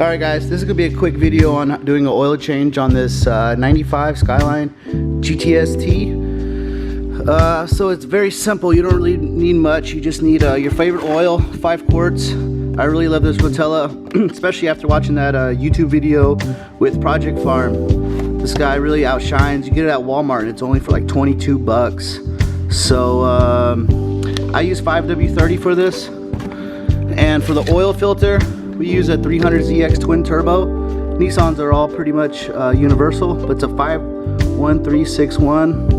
Alright guys, this is going to be a quick video on doing an oil change on this 95 Skyline GTS-T. So it's very simple. You don't really need much. You just need your favorite oil, 5 quarts. I really love this Rotella, especially after watching that YouTube video with Project Farm. This guy really outshines. You get it at Walmart and it's only for like 22 bucks. So I use 5W30 for this. And for the oil filter, we use a 300ZX twin turbo. Nissans are all pretty much universal, but it's a 51361.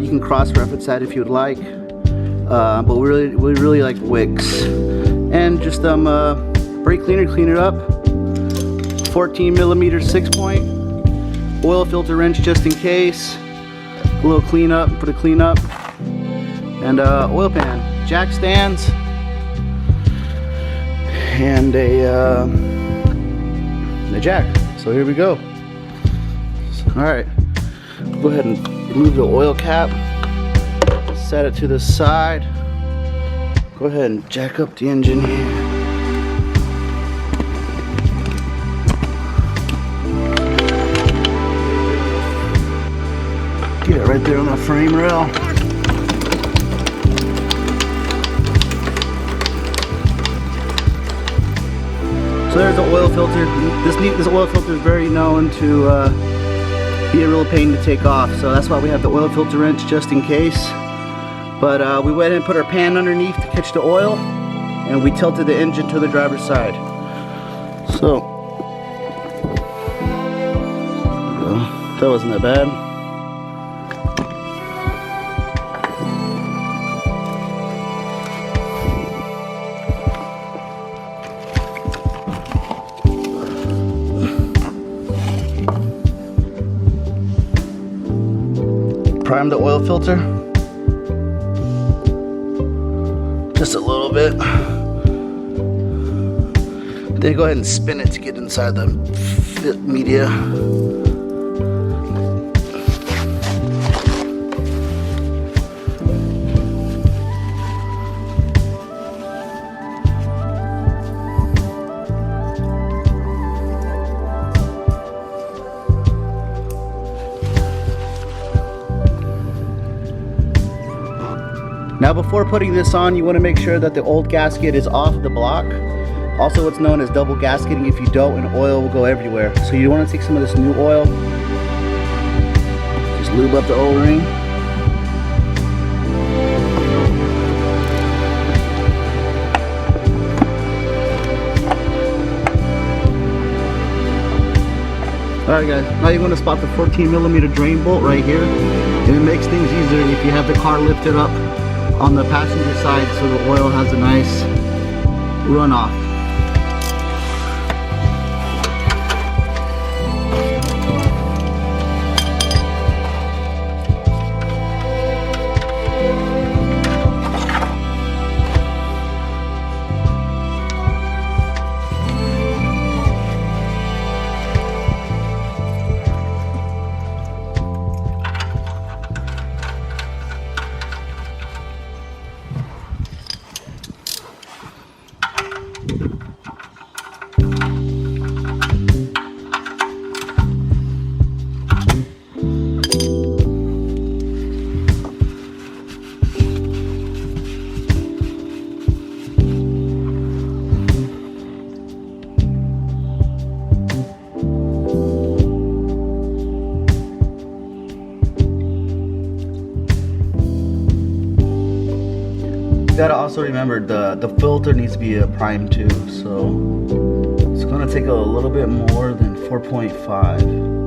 You can cross-reference that if you would like. But we really like wicks. And just brake cleaner, clean it up. 14mm 6-point. Oil filter wrench just in case. A little cleanup, put a cleanup. And oil pan, jack stands. And a jack. So here we go. Alright, go ahead and remove the oil cap, set it to the side, go ahead and jack up the engine here. Get it right there on the frame rail. So there's the oil filter. This oil filter is very known to be a real pain to take off. So that's why we have the oil filter wrench just in case. But we went ahead and put our pan underneath to catch the oil, and we tilted the engine to the driver's side. So that wasn't that bad. Prime the oil filter just a little bit, then go ahead and spin it to get inside the fit media. Now before putting this on, you want to make sure that the old gasket is off the block. Also, it's known as double gasketing. If you don't, and oil will go everywhere. So you want to take some of this new oil, just lube up the O-ring. Alright guys, now you're going to spot the 14mm drain bolt right here. And it makes things easier if you have the car lifted up on the passenger side so the oil has a nice runoff. You gotta also remember the filter needs to be primed too, so it's gonna take a little bit more than 4.5.